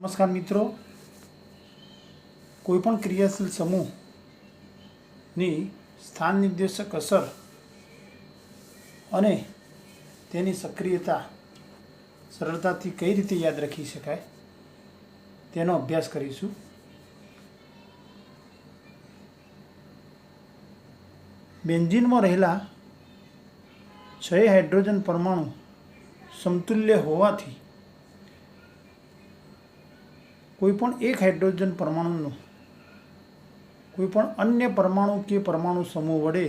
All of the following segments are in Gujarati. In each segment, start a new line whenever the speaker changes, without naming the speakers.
नमस्कार मित्रों, कोईपण क्रियाशील समूहनी स्थान निर्देशक असर અને તેની સક્રિયતા સરળતાથી કઈ રીતે યાદ રાખી શકાય તેનો અભ્યાસ કરીશું. બેન્ઝીનમાં રહેલા 6 હાઇડ્રોજન પરમાણુ સમતુલ્ય હોવાથી कोईपण एक हाइड्रोजन परमाणु कोईपण अन्य परमाणु के परमाणु समूह वडे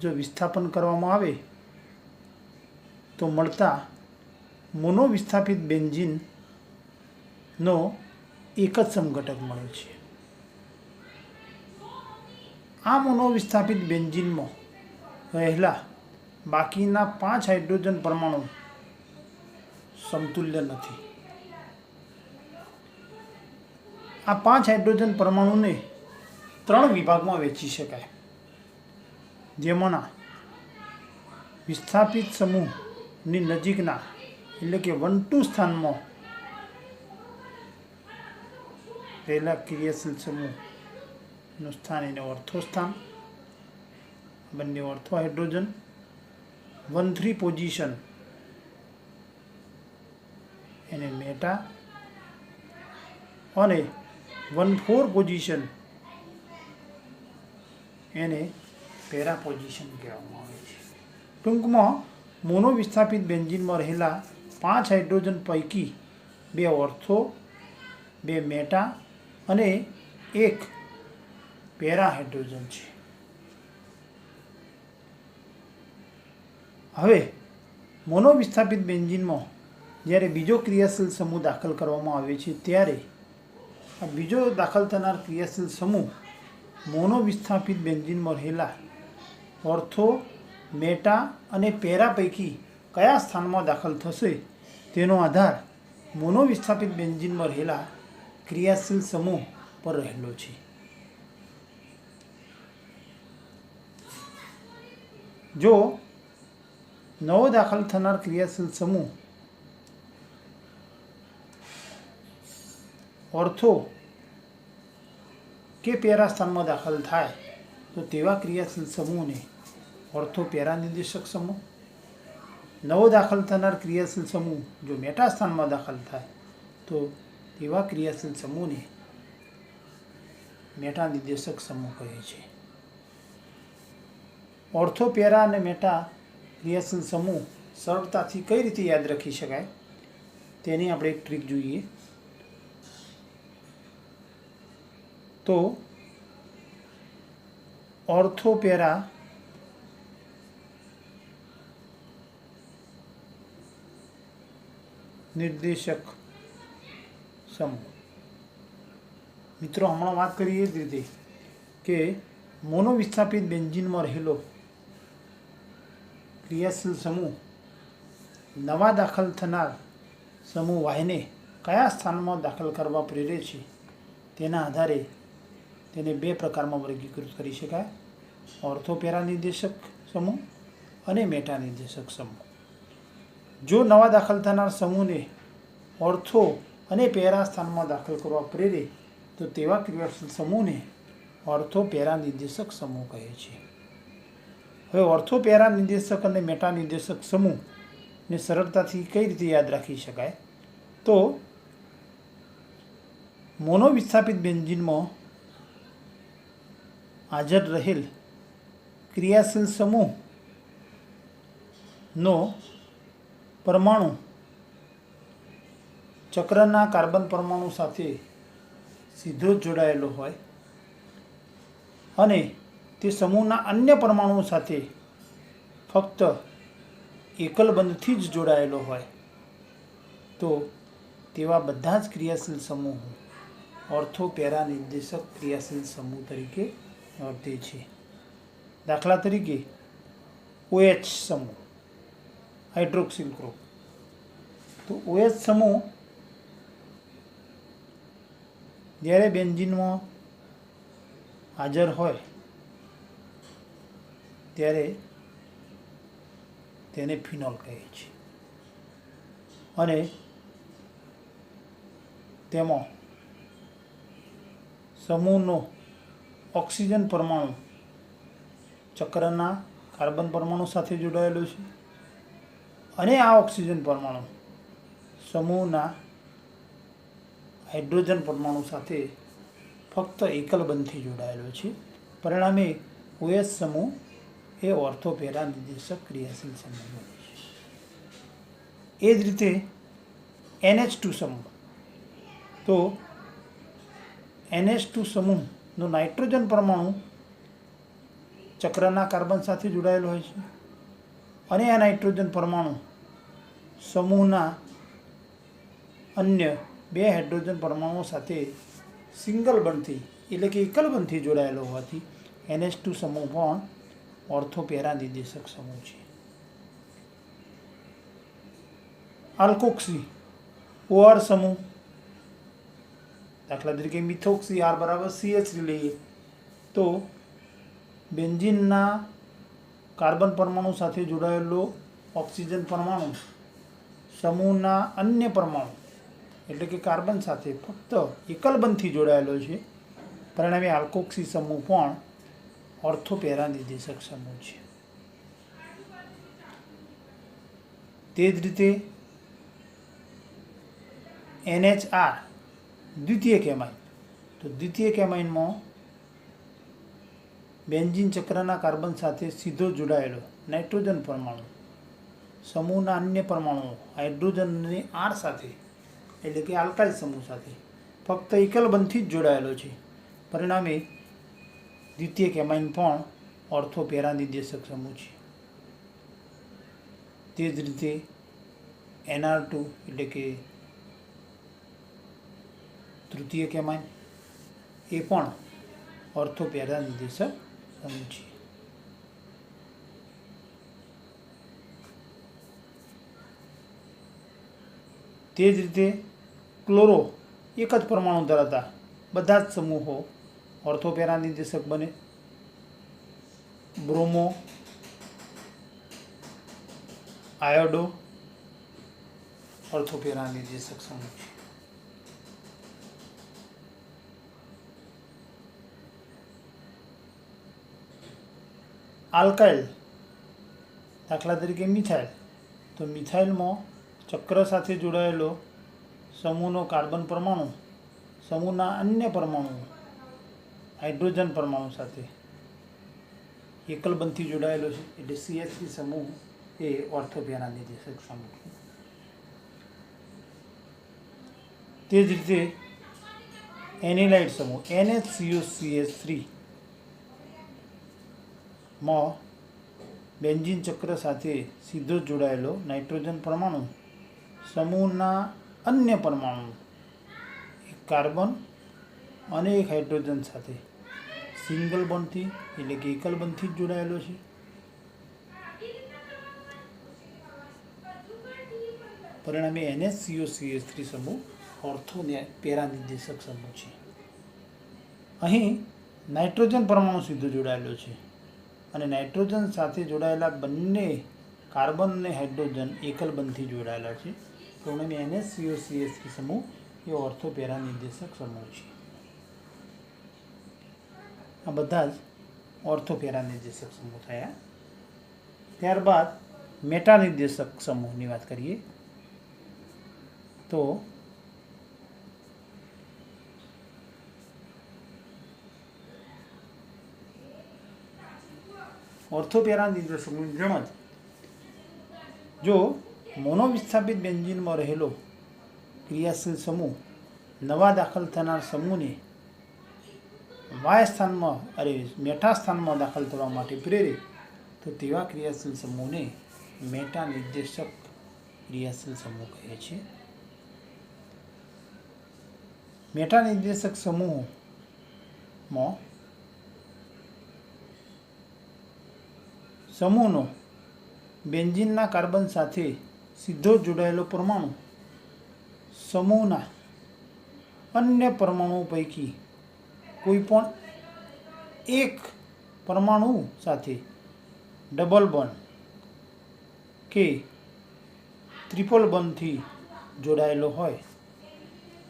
जो विस्थापन करवामां आवे तो मळता मोनोविस्थापित बेन्जीन नो एक ज समघटक मळे छे. आ मोनोविस्थापित बेन्जीन में रहेला बाकीना 5 हाइड्रोजन परमाणु समतुल्य नथी. आ 5 हाइड्रोजन परमाणु ने 3 विभाग में वेची शकाय, जेमांना विस्थापित समूह नी नजीकना एटले के 1-2 स्थान में रहेला क्रियाशील समूह स्थान एने ऑर्थो स्थान, बंने ऑर्थो हाइड्रोजन 1-3 पोजीशन एने मेटा और 1-4 पोजीशन एने पेरा पोजीशन कहेवामां आवे छे. टूंकमां मोनोविस्थापित बेन्जीन में रहेला 5 हाइड्रोजन पैकी 2 ऑर्थो, 2 मेटा अने 1 पेरा हाइड्रोजन छे. हवे मोनोविस्थापित बेन्जीन में ज्यारे बीजो क्रियाशील समूह दाखल करवामां आवे छे त्यारे बीजो दाखल थनार क्रियाशील समूह मोनोविस्थापित बेन्जीन में रहेला ऑर्थो, मेटा अने पेरा पैकी कया स्थान में दाखल थशे तेनो आधार मोनोविस्थापित बेन्जीन में रहेला क्रियाशील समूह पर रहेलो छे. जो नवो दाखल थनार क्रियाशील समूह ऑर्थो के पेरा स्थान में दाखल थाय तो तेवा क्रियाशील समूह ने ऑर्थो पेरा निर्देशक समूह, नवो दाखल थनार क्रियाशील समूह जो मेटा स्थान में दाखल थाय तो तेवा क्रियाशील समूह ने मेटा निर्देशक समूह कहे छे. ऑर्थो, पेरा और मेटा क्रियाशील समूह सरलताथी कई रीते याद रखी शकाय तेनी आपणे एक ट्रीक जोईए. तो ऑर्थो पेरा निर्देशक समूह. मित्रों, हमणां बात करीए ज रीते के मोनोविस्थापित बेन्जीन में रहेलो क्रियाशील समूह नवा दाखल थनार समूह वाय ने कया स्थान में दाखल करवा प्रेरे छे तेना आधारे तेने 2 प्रकार में वर्गीकृत करी शकाय, ऑर्थो पेरा निर्देशक समूह और मेटा निर्देशक समूह. जो नवा दाखल थनार समूह ने ऑर्थो और पेरा स्थान में दाखल करवा प्रेरे तो तेवा क्रियाशील समूह ने ऑर्थो पेरा निर्देशक समूह कहे छे. हवे ऑर्थो पेरा निर्देशक और मेटा निर्देशक समूह ने सरलताथी कई रीते याद राखी शकाय तो मोनोविस्थापित बेन्जीन में हाजर रहेल क्रियाशील समूह नो परमाणु चक्रना कार्बन परमाणु साथे सीधो जोड़ायेलो होय अने ते समूहना अन्य परमाणु साथे फक्त एकल बंधथी ज जोड़ायेलो होय तो तेवा बधा ज क्रियाशील समूह ऑर्थो पेरा निर्देशक क्रियाशील समूह तरीके वर्ते छे. दाखला तरीके OH समूह हाइड्रोक्सिल ग्रुप. तो OH समूह ज्यारे बेन्जीन में हाजर होय त्यारे तेने फिनोल कहे छे. અને તેમાં સમૂહનો ઓક્સિજન પરમાણુ ચક્રના કાર્બન પરમાણુ સાથે જોડાયેલો છે અને આ ઓક્સિજન પરમાણુ સમૂહના હાઇડ્રોજન પરમાણુ સાથે ફક્ત એકલ બંધથી જોડાયેલો છે. પરિણામે OH સમૂહ એ ઓર્થો પેરા નિર્દેશક ક્રિયાશીલ સમૂહ બને છે. એ જ રીતે NH2 સમૂહ, તો NH2 સમૂહનો નાઇટ્રોજન પરમાણુ ચક્રના કાર્બન સાથે જોડાયેલો હોય છે અને આ નાઇટ્રોજન પરમાણુ સમૂહના અન્ય 2 હાઇડ્રોજન પરમાણુઓ સાથે સિંગલ બંધથી એટલે કે એકલ બંધથી જોડાયેલો હોવાથી NH2 સમૂહ પણ ઓર્થો પેરા નિર્દેશક સમૂહ છે. આલ્કોક્સી OR સમૂહ, દાખલા તરીકે મિથોક્સી R બરાબર CH3 લઈએ તો બેન્ઝીનના કાર્બન પરમાણુ સાથે જોડાયેલો ઓક્સિજન પરમાણુ સમૂહના અન્ય પરમાણુ એટલે કે કાર્બન સાથે ફક્ત એકલ બંધથી જોડાયેલો છે. પરિણામે આલ્કોક્સી સમૂહ પણ ઓર્થો પેરા નિર્દેશક સમૂહ છે. તે જ રીતે NHR દ્વિતીયક એમાઇન, તો દ્વિતીયક એમાઇનમાં બેન્ઝીન ચક્રના કાર્બન સાથે સીધો જોડાયેલો નાઇટ્રોજન પરમાણુ સમૂહના અન્ય પરમાણુઓ હાઇડ્રોજનને R સાથે એટલે કે આલ્કાઇલ સમૂહ સાથે ફક્ત એકલ બંધથી જ જોડાયેલો છે. પરિણામે દ્વિતીયક એમાઇન પણ ઓર્થો પેરા નિર્દેશક સમૂહ છે. તે જ રીતે NR2 એટલે કે તૃતીયક એમાઇન એ પણ ઓર્થો પેરા નિર્દેશક સમૂહ છે. તે જ રીતે ક્લોરો એક જ પરમાણુ ધરાવતા બધા જ સમૂહો ઓર્થો પેરા નિર્દેશક બને. બ્રોમો, આયોડો ઓર્થો પેરા નિર્દેશક સમૂહ છે. આલ્કાઇલ, દાખલા તરીકે મિથાઇલ, તો મિથાઇલમાં ચક્ર સાથે જોડાયેલો સમૂહનો કાર્બન પરમાણુ સમૂહના અન્ય પરમાણુઓ હાઇડ્રોજન પરમાણુ સાથે એકલ બંધથી જોડાયેલો છે એટલે CH3 સમૂહ એ ઓર્થો પેરા નિર્દેશક સમૂહ છે. તે જ રીતે એનિલાઇડ સમૂહ NHCOCH3 માં બેન્ઝીન ચક્ર સાથે સીધો જોડાયેલો નાઇટ્રોજન પરમાણુ સમૂહના અન્ય પરમાણુ એક કાર્બન અને એક હાઇડ્રોજન સાથે સિંગલ બોન્ડથી એટલે કે એકલ બંધથી જ જોડાયેલો છે. પરિણામે NHCOCH3 સમૂહ ઓર્થો પેરા નિર્દેશક સમૂહ છે. અહીં નાઇટ્રોજન પરમાણુ સીધો જોડાયેલો છે અને નાઇટ્રોજન સાથે જોડાયેલા બંને કાર્બન અને હાઇડ્રોજન એકલ બંધથી જોડાયેલા છે. પરિણામે NHCOCH3 સમૂહ એ ઓર્થો પેરા નિર્દેશક સમૂહ છે. આ બધા જ ઓર્થો પેરા નિર્દેશક સમૂહ થયા. ત્યારબાદ મેટા નિર્દેશક સમૂહની વાત કરીએ તો ઓર્થો પેરા નિર્દેશકની જેમ જ જો મોનોવિસ્થાપિત બેન્ઝીનમાં રહેલો ક્રિયાશીલ સમૂહ નવા દાખલ થનાર સમૂહને મેટા સ્થાનમાં દાખલ થવા માટે પ્રેરે તો તેવા ક્રિયાશીલ સમૂહને મેટા નિર્દેશક ક્રિયાશીલ સમૂહ કહે છે. મેટા નિર્દેશક સમૂહમાં સમૂહનો બેન્ઝીનના કાર્બન સાથે સીધો જોડાયેલો પરમાણુ સમૂહના અન્ય પરમાણુઓ પૈકી કોઈ પણ એક પરમાણુ સાથે ડબલ બોન્ડ કે ટ્રિપલ બોન્ડથી જોડાયેલો હોય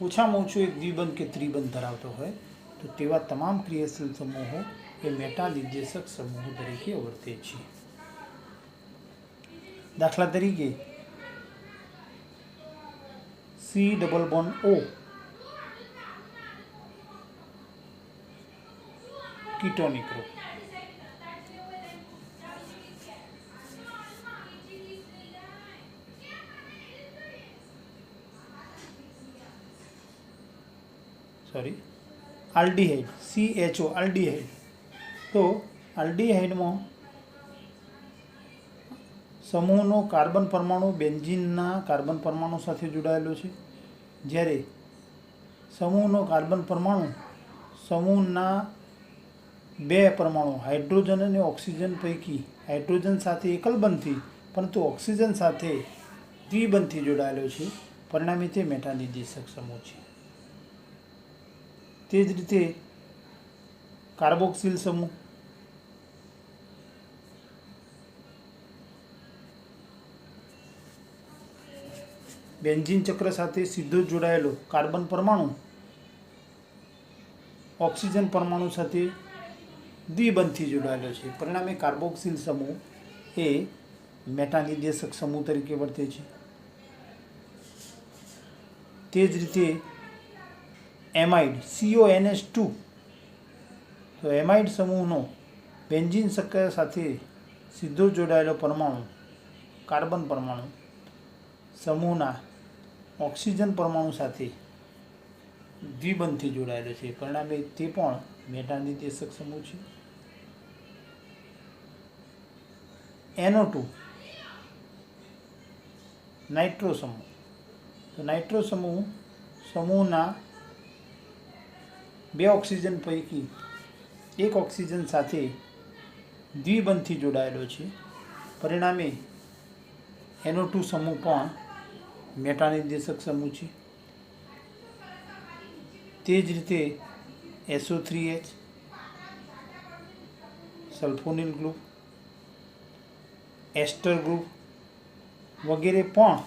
ઓછામાં ઓછું એક દ્વિબંધ કે ત્રિબંધ ધરાવતો હોય તો તેવા તમામ ક્રિયાશીલ સમૂહો એ મેટા નિર્દેશક સમૂહો તરીકે વર્તે છે. દાખલા તરીકે C double bond O ketonic group. Aldehyde CHO aldehyde. તો આલ્ડીહાઇડમાં સમૂહનો કાર્બન પરમાણુ બેન્ઝીનના કાર્બન પરમાણુ સાથે જોડાયેલો છે, જ્યારે સમૂહનો કાર્બન પરમાણુ સમૂહના બે પરમાણુ હાઇડ્રોજન અને ઓક્સિજન પૈકી હાઇડ્રોજન સાથે એકલબંધથી પરંતુ ઓક્સિજન સાથે દ્વિબંધથી જોડાયેલો છે. પરિણામે તે મેટાનિર્દેશક સમૂહ છે. તે જ રીતે કાર્બોક્સિલ સમૂહ બેન્ઝીન ચક્ર સાથે સીધો જોડાયેલો કાર્બન પરમાણુ ઓક્સિજન પરમાણુ સાથે દ્વિબંધથી જોડાયેલો છે. પરિણામે કાર્બોક્સિલ સમૂહ એ મેટાનિર્દેશક સમૂહ તરીકે વર્તે છે. તે જ રીતે એમાઇડ CONH2. તો એમાઇડ સમૂહનો બેન્ઝીન ચક્ર સાથે સીધો જોડાયેલો પરમાણુ કાર્બન પરમાણુ સમૂહના ઓક્સિજન પરમાણુ સાથે દ્વિબંધથી જોડાયેલો છે. પરિણામે તે પણ મેટાનિર્દેશક સમૂહ છે. NO2 નાઇટ્રો સમૂહ. તો નાઇટ્રો સમૂહ સમૂહના બે ઓક્સિજન પૈકી એક ઓક્સિજન સાથે દ્વિબંધથી જોડાયેલો છે. પરિણામે NO2 સમૂહ પણ મેટાનિર્દેશક સમૂહ છે. તે જ રીતે SO3H સલ્ફોનિલ ગ્રુપ, એસ્ટર ગ્રુપ વગેરે પણ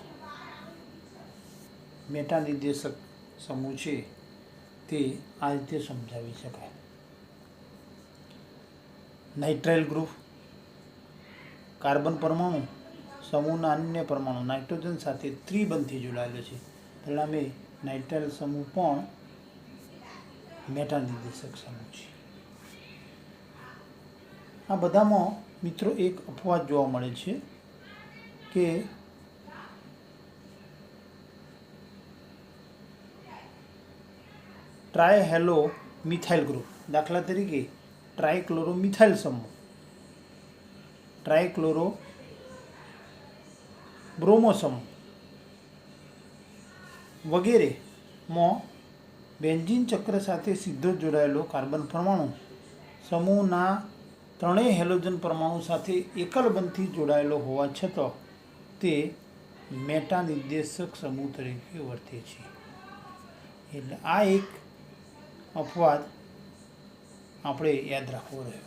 મેટાનિર્દેશક સમૂહ છે. તે આ રીતે સમજાવી શકાય. નાઇટ્રાઇલ ગ્રુપ કાર્બન પરમાણુ સમૂહના અન્ય પરમાણુ નાઇટ્રોજન સાથે ત્રિબંધથી જોડાયેલો છે. પરિણામે નાઇટ્રાઇલ સમૂહ પણ મેટાનિર્દેશક સમૂહ છે. આ બધામાં મિત્રો એક અપવાદ જોવા મળે છે કે ટ્રાયહેલો મિથાઇલ ગ્રુપ. દાખલા તરીકે ટ્રાયક્લોરોમિથાઇલ સમૂહ, ટ્રાયક્લોરો બ્રોમો સમૂહ વગેરેમાં બેન્ઝીન ચક્ર સાથે સીધો જોડાયેલો કાર્બન પરમાણુ સમૂહના ત્રણેય હેલોજન પરમાણુ સાથે એકલબંધથી જોડાયેલો હોવા છતાં તે મેટાનિર્દેશક સમૂહ તરીકે વર્તે છે. એટલે આ એક અપવાદ આપણે યાદ રાખવો રહ્યો.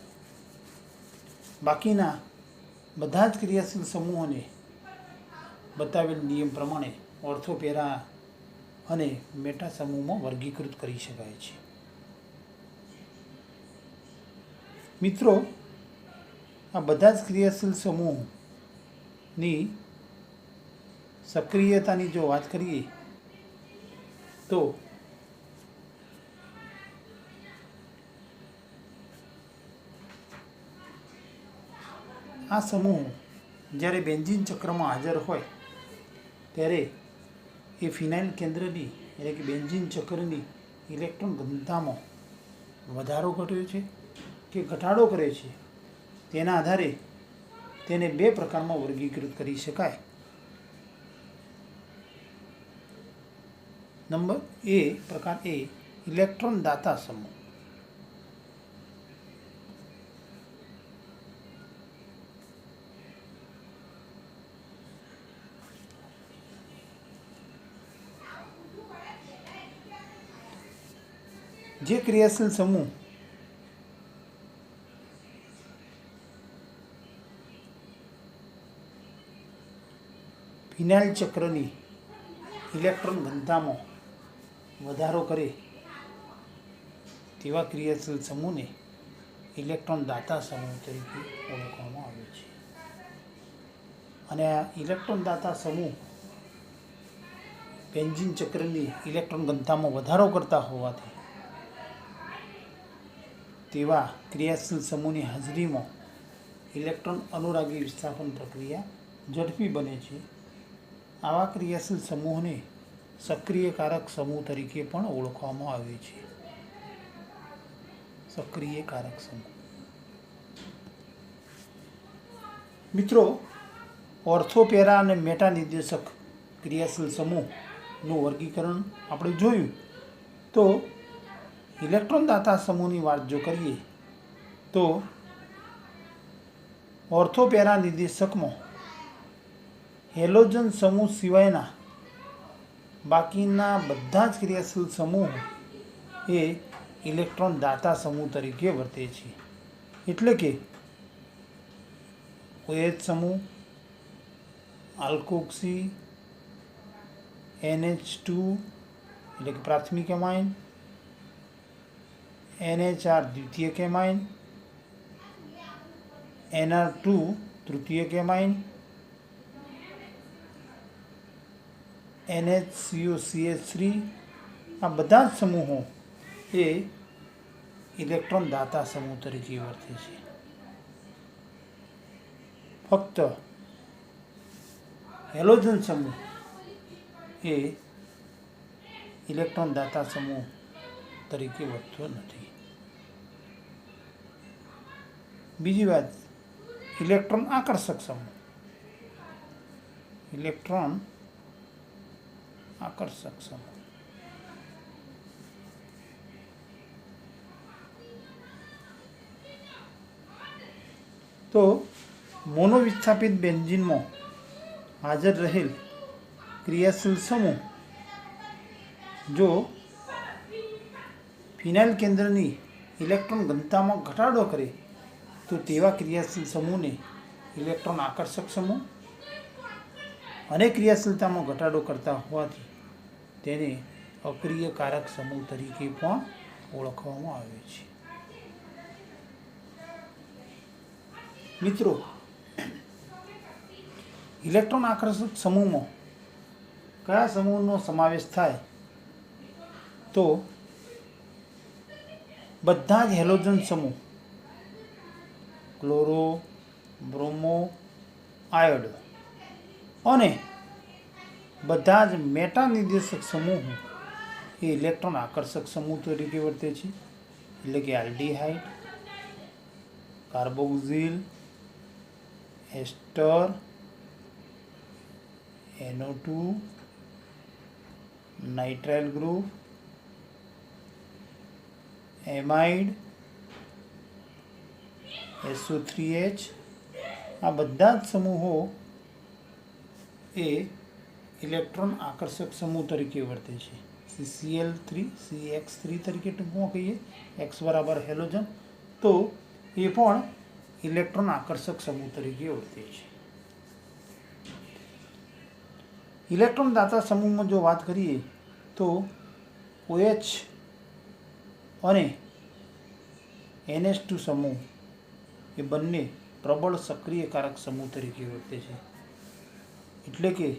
બાકીના બધા જ ક્રિયાશીલ સમૂહોને બતાવેલ નિયમ પ્રમાણે ઓર્થો, પેરા અને મેટા સમૂહમાં વર્ગીકૃત કરી શકાય છે. મિત્રો, આ બધા જ ક્રિયાશીલ સમૂહની સક્રિયતાની જો વાત કરીએ તો આ સમૂહ જ્યારે બેન્ઝીન ચક્રમાં હાજર હોય ત્યારે એ ફિનાઇલ કેન્દ્રની એટલે કે બેન્ઝીન ચક્રની ઇલેક્ટ્રોન ઘનતામાં વધારો ઘટ્યો છે કે ઘટાડો કરે છે તેના આધારે તેને બે પ્રકારમાં વર્ગીકૃત કરી શકાય. નંબર પ્રકાર A ઇલેક્ટ્રોન દાતા સમૂહ. જે ક્રિયાશીલ સમૂહ ફિનાઇલ ચક્રની ઇલેક્ટ્રોન ઘનતામાં વધારો કરે તેવા ક્રિયાશીલ સમૂહને ઇલેક્ટ્રોન દાતા સમૂહ તરીકે ઓળખવામાં આવે છે. અને આ ઇલેક્ટ્રોન દાતા સમૂહ બેન્ઝીન ચક્રની ઇલેક્ટ્રોન ઘનતામાં વધારો કરતા હોવાથી તેવા ક્રિયાશીલ સમૂહની હાજરીમાં ઇલેક્ટ્રોન અનુરાગી વિસ્થાપન પ્રક્રિયા ઝડપી બને છે. આવા ક્રિયાશીલ સમૂહને સક્રિયકારક સમૂહ તરીકે પણ ઓળખવામાં આવે છે. સક્રિયકારક સમૂહ. મિત્રો, ઓર્થો, પેરા અને મેટા નિર્દેશક ક્રિયાશીલ સમૂહનું વર્ગીકરણ આપણે જોયું. તો ઇલેક્ટ્રોન દાતા સમૂહની વાત જો કરીએ તો ઓર્થો પેરા નિર્દેશકમાં હેલોજન સમૂહ સિવાયના બાકીના બધા જ ક્રિયાશીલ સમૂહો એ ઇલેક્ટ્રોન દાતા સમૂહ તરીકે વર્તે છે. એટલે કે OH સમૂહ, આલ્કોક્સી, NH2 એટલે કે પ્રાથમિક એમાઇન, NHR દ્વિતીયક એમાઇન, NR2 તૃતીયક એમાઇન, NHCOCH3 આ બધા જ સમૂહો એ ઇલેક્ટ્રોન દાતા સમૂહ તરીકે વર્તે છે. ફક્ત હેલોજન સમૂહ એ ઇલેક્ટ્રોન દાતા સમૂહ તરીકે વર્તતો નથી. બીજી વાત, ઇલેક્ટ્રોન આકર્ષક સમૂહ. ઇલેક્ટ્રોન આકર્ષક સમૂહ. તો મોનોવિસ્થાપિત બેન્ઝીનમાં હાજર રહેલ ક્રિયાશીલ સમૂહ જો ફિનાઇલ કેન્દ્રની ઇલેક્ટ્રોન ઘનતામાં ઘટાડો કરે તો તેવા ક્રિયાશીલ સમૂહને ઇલેક્ટ્રોન આકર્ષક સમૂહ, અને ક્રિયાશીલતામાં ઘટાડો કરતા હોવાથી તેને અક્રિયકારક સમૂહ તરીકે પણ ઓળખવામાં આવે છે. મિત્રો, ઇલેક્ટ્રોન આકર્ષક સમૂહમાં કયા સમૂહનો સમાવેશ થાય? તો બધા જ હેલોજન સમૂહ, ક્લોરો, બ્રોમો, આયોડો, અને બધા જ મેટા નિર્દેશક સમૂહો એ ઇલેક્ટ્રોન આકર્ષક સમૂહ તરીકે વર્તે છે. એટલે કે આલ્ડીહાઇડ, કાર્બોક્સિલ, એસ્ટર, NO2, nitrile group, amide, SO3H આ બધા જ સમૂહો એ ઇલેક્ટ્રોન આકર્ષક સમૂહ તરીકે વર્તે છે. CCl3, CX3 તરીકે ટૂંકમાં કહીએ, X બરાબર હેલોજન, તો એ પણ ઇલેક્ટ્રોન આકર્ષક સમૂહ તરીકે વર્તે છે. ઇલેક્ટ્રોન દાતા સમૂહમાં જો વાત કરીએ તો OH અને NH2 સમૂહ એ બંને પ્રબળ સક્રિયકારક સમૂહ તરીકે વર્તે છે. એટલે કે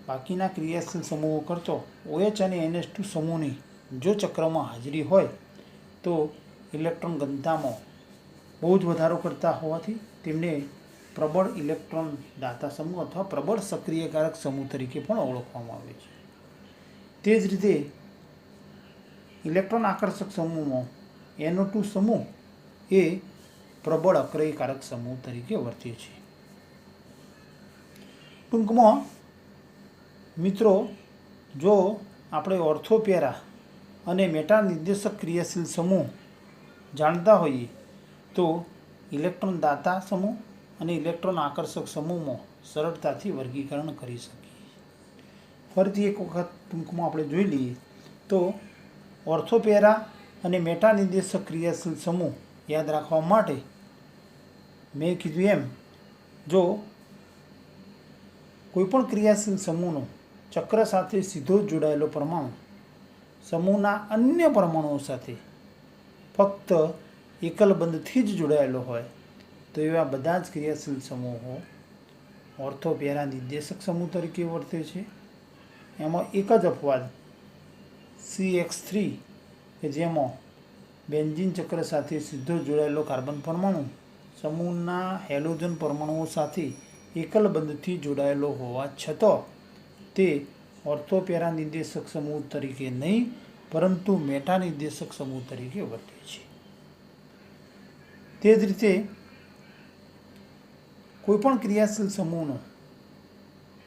બાકીના ક્રિયાશીલ સમૂહો કરતો OH અને NH2 સમૂહની જો ચક્રમાં હાજરી હોય તો ઇલેક્ટ્રોન ઘનતામાં બહુ જ વધારો કરતા હોવાથી તેમને પ્રબળ ઇલેક્ટ્રોન દાતા સમૂહ અથવા પ્રબળ સક્રિયકારક સમૂહ તરીકે પણ ઓળખવામાં આવે છે. તે જ રીતે ઇલેક્ટ્રોન આકર્ષક સમૂહમાં NO2 સમૂહ એ પ્રબળ અક્રિયકારક સમૂહ તરીકે વર્તે છે. ટૂંકમાં મિત્રો, જો આપણે ઓર્થોપેરા અને મેટા નિર્દેશક ક્રિયાશીલ સમૂહ જાણતા હોઈએ તો ઇલેક્ટ્રોન દાતા સમૂહ અને ઇલેક્ટ્રોન આકર્ષક સમૂહમાં સરળતાથી વર્ગીકરણ કરી શકીએ. ફરીથી એક વખત ટૂંકમાં આપણે જોઈ લઈએ તો ઓર્થોપેરા અને મેટા નિર્દેશક ક્રિયાશીલ સમૂહ યાદ રાખવા માટે મેં કીધું એમ, જો કોઈપણ ક્રિયાશીલ સમૂહનો ચક્ર સાથે સીધો જોડાયેલો પરમાણુ સમૂહના અન્ય પરમાણુઓ સાથે ફક્ત એકલબંધથી જ જોડાયેલો હોય તો એવા બધા જ ક્રિયાશીલ સમૂહો ઓર્થો પેરા નિર્દેશક સમૂહ તરીકે વર્તે છે. એમાં એક જ અપવાદ CH3 કે જેમાં બેન્ઝીન ચક્ર સાથે સીધો જોડાયેલો કાર્બન પરમાણુ સમૂહના હેલોજન પરમાણુઓ સાથે એકલબંધથી જોડાયેલો હોવા છતાં તે ઓર્થોપેરા નિર્દેશક સમૂહ તરીકે નહીં પરંતુ મેટા નિર્દેશક સમૂહ તરીકે વર્તે છે. તે જ રીતે કોઈપણ ક્રિયાશીલ સમૂહનો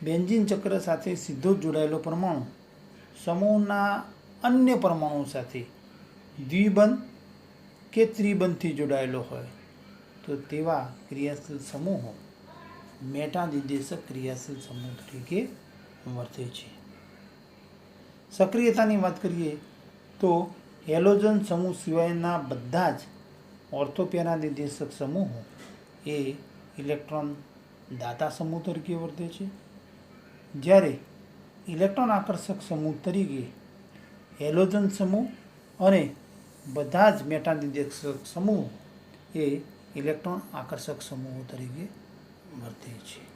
બેન્ઝીન ચક્ર સાથે સીધો જોડાયેલો પરમાણુ સમૂહના અન્ય પરમાણુઓ સાથે દ્વિબંધ કે ત્રિબંધથી જોડાયેલો હોય તો તેવા ક્રિયાશીલ સમૂહો મેટા નિર્દેશક ક્રિયાશીલ સમૂહ તરીકે વર્તે છે. સક્રિયતાની વાત કરીએ તો હેલોજન સમૂહ સિવાયના બધા જ ઓર્થોપેરા નિર્દેશક સમૂહો એ ઇલેક્ટ્રોન દાતા સમૂહ તરીકે વર્તે છે, જ્યારે ઇલેક્ટ્રોન આકર્ષક સમૂહ તરીકે હેલોજન સમૂહ અને બધા જ મેટા નિર્દેશક સમૂહ એ ઇલેક્ટ્રોન આકર્ષક સમૂહો તરીકે વર્તે છે.